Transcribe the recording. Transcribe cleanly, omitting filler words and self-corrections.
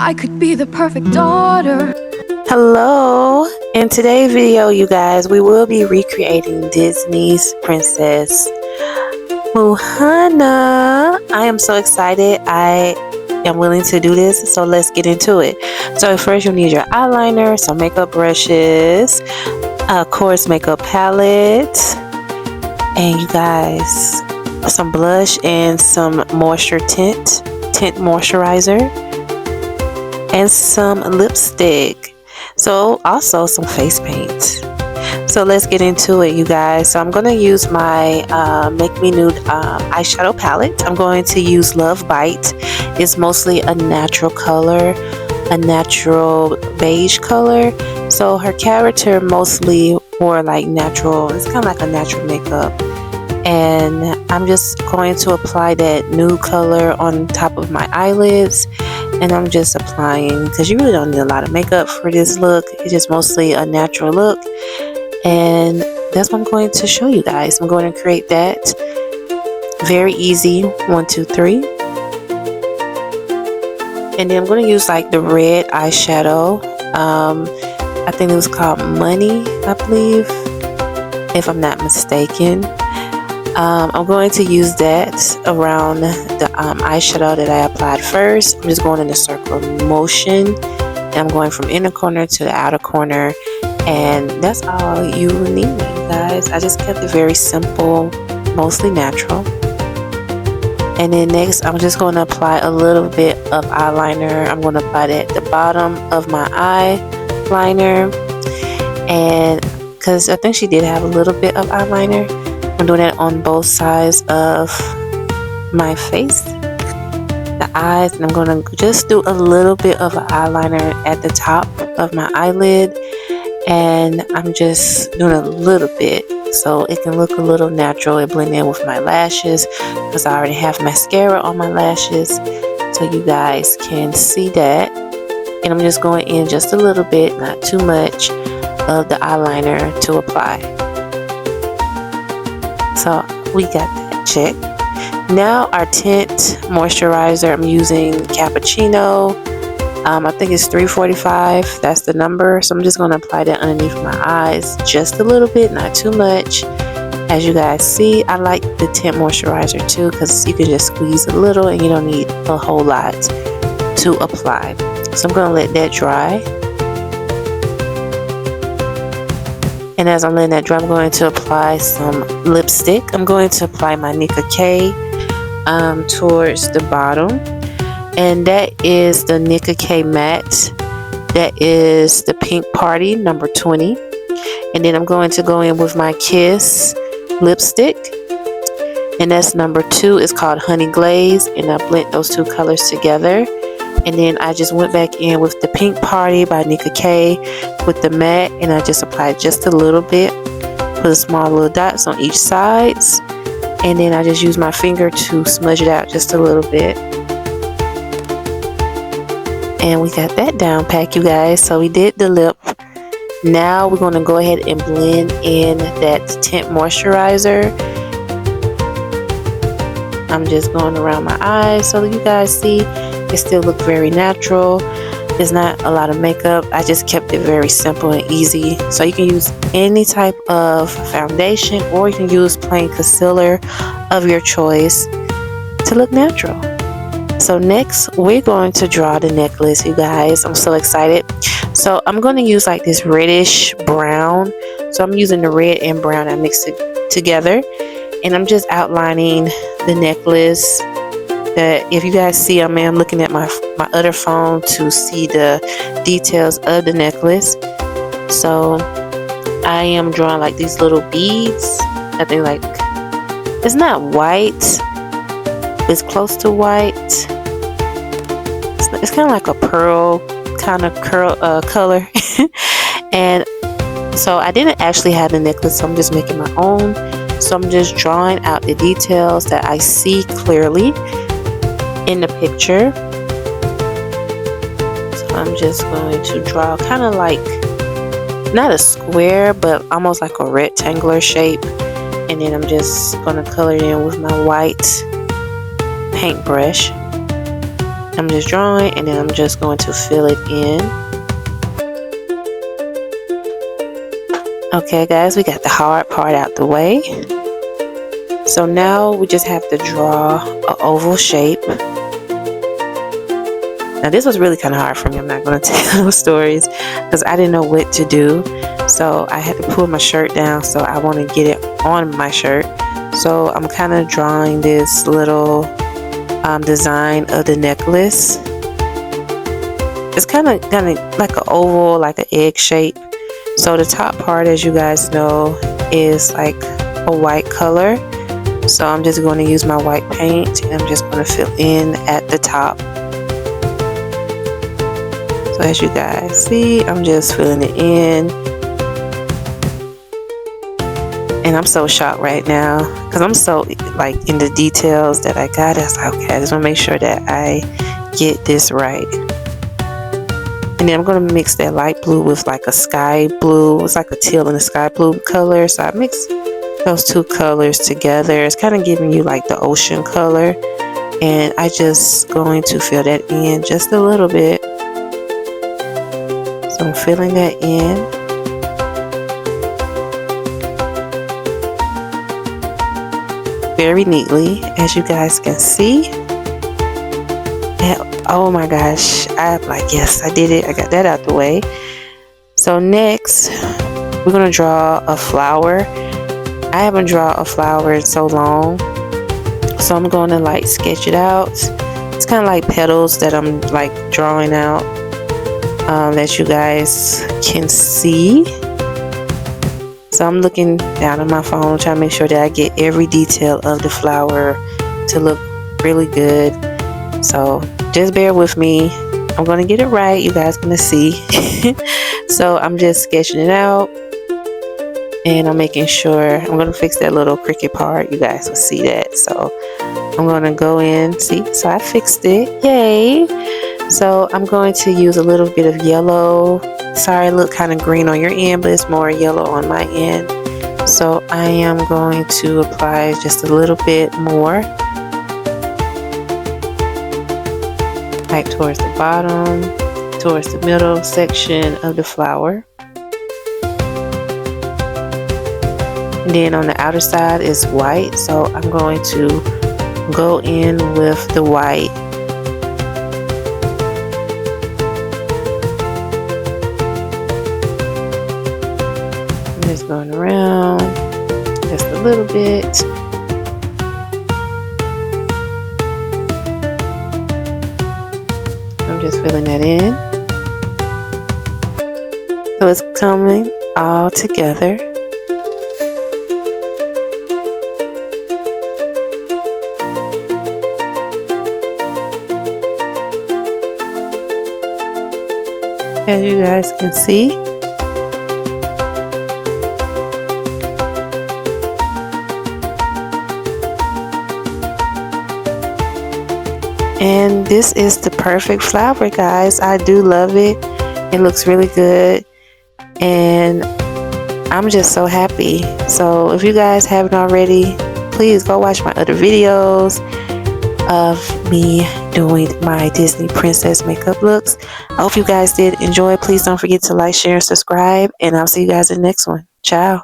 I could be the perfect daughter. Hello, in today's video, you guys, we will be recreating Disney's princess Moana. I am so excited. I am willing to do this, so let's get into it. So first you'll need your eyeliner, some makeup brushes, of course makeup palette, and you guys, some blush and some moisture tint moisturizer, and some lipstick. So also some face paint. So let's get into it, you guys. So I'm going to use my Make Me Nude eyeshadow palette. I'm going to use Love Bite. It's mostly a natural color, a natural beige color. So her character mostly wore like natural, it's kind of like a natural makeup. And I'm just going to apply that nude color on top of my eyelids. And I'm just applying, because you really don't need a lot of makeup for this look. It's just mostly a natural look. And that's what I'm going to show you guys. I'm going to create that. Very easy. 1, 2, 3. And then I'm going to use like the red eyeshadow. I think it was called Money, I believe, if I'm not mistaken. I'm going to use that around the eyeshadow that I applied first. I'm just going in a circular motion, and I'm going from inner corner to the outer corner, and that's all you need, guys. I just kept it very simple, mostly natural. And then next, I'm just going to apply a little bit of eyeliner. I'm going to apply that at the bottom of my eyeliner, and because I think she did have a little bit of eyeliner, I'm doing it on both sides of my face, the eyes, and I'm going to just do a little bit of an eyeliner at the top of my eyelid, and I'm just doing a little bit so it can look a little natural and blend in with my lashes, because I already have mascara on my lashes, so you guys can see that. And I'm just going in just a little bit, not too much, of the eyeliner to apply. So we got that check. Now our tint moisturizer, I'm using Cappuccino. I think it's 345. That's the number. So I'm just going to apply that underneath my eyes just a little bit, not too much. As you guys see, I like the tint moisturizer too, because you can just squeeze a little and you don't need a whole lot to apply. So I'm going to let that dry. And as I'm letting that dry, I'm going to apply some lipstick. I'm going to apply my Nicka K towards the bottom. And that is the Nicka K Matte. That is the Pink Party number 20. And then I'm going to go in with my Kiss lipstick. And that's number 2. It's called Honey Glaze. And I blend those two colors together. And then I just went back in with the Pink Party by Nicka K with the matte, and I just applied just a little bit, put a small little dots on each sides, and then I just used my finger to smudge it out just a little bit. And we got that down pat, you guys. So we did the lip. Now we're going to go ahead and blend in that tint moisturizer. I'm just going around my eyes so that you guys see it still look very natural. It's not a lot of makeup. I just kept it very simple and easy. So you can use any type of foundation, or you can use plain concealer of your choice to look natural. So next we're going to draw the necklace, you guys. I'm so excited. So I'm going to use like this reddish brown. So I'm using the red and brown. I mixed it together, and I'm just outlining the necklace. That if you guys see, I'm looking at my other phone to see the details of the necklace. So I am drawing like these little beads. I think like, it's not white, it's close to white. It's kind of like a pearl kind of color. And so I didn't actually have the necklace, so I'm just making my own. So I'm just drawing out the details that I see clearly in the picture. So I'm just going to draw kind of like, not a square, but almost like a rectangular shape. And then I'm just going to color it in with my white paintbrush. I'm just drawing, and then I'm just going to fill it in. Okay guys, we got the hard part out the way. So now we just have to draw an oval shape. Now this was really kind of hard for me. I'm not going to tell stories because I didn't know what to do. So I had to pull my shirt down, so I want to get it on my shirt. So I'm kind of drawing this little design of the necklace. It's kind of like an oval, like an egg shape. So the top part, as you guys know, is like a white color. So I'm just going to use my white paint, and I'm just going to fill in at the top. So as you guys see, I'm just filling it in. And I'm so shocked right now because I'm so like in the details that I got. I was like, okay, I just want to make sure that I get this right. And then I'm going to mix that light blue with like a sky blue. It's like a teal and a sky blue color. So I mix those two colors together. It's kind of giving you like the ocean color. And I just going to fill that in just a little bit. So I'm filling that in. Very neatly, as you guys can see. And oh my gosh, I'm like, yes, I did it. I got that out the way. So next, we're gonna draw a flower. I haven't drawn a flower in so long, so I'm going to like sketch it out. It's kind of like petals that I'm like drawing out, that you guys can see. So I'm looking down on my phone, trying to make sure that I get every detail of the flower to look really good. So just bear with me. I'm going to get it right. You guys going to see. So I'm just sketching it out. And I'm making sure. I'm going to fix that little cricket part. You guys will see that. So I'm going to go in. See? So I fixed it. Yay. So I'm going to use a little bit of yellow. Sorry, it look kind of green on your end, but it's more yellow on my end. So I am going to apply just a little bit more, like towards the bottom, towards the middle section of the flower. And then on the outer side is white, so I'm going to go in with the white. Just going around just a little bit. I'm just filling that in. So it's coming all together. As you guys can see. And this is the perfect flower, guys. I do love it. It looks really good. And I'm just so happy. So if you guys haven't already, please go watch my other videos of me doing my Disney princess makeup looks. I hope you guys did enjoy. Please don't forget to like, share, and subscribe. And I'll see you guys in the next one. Ciao.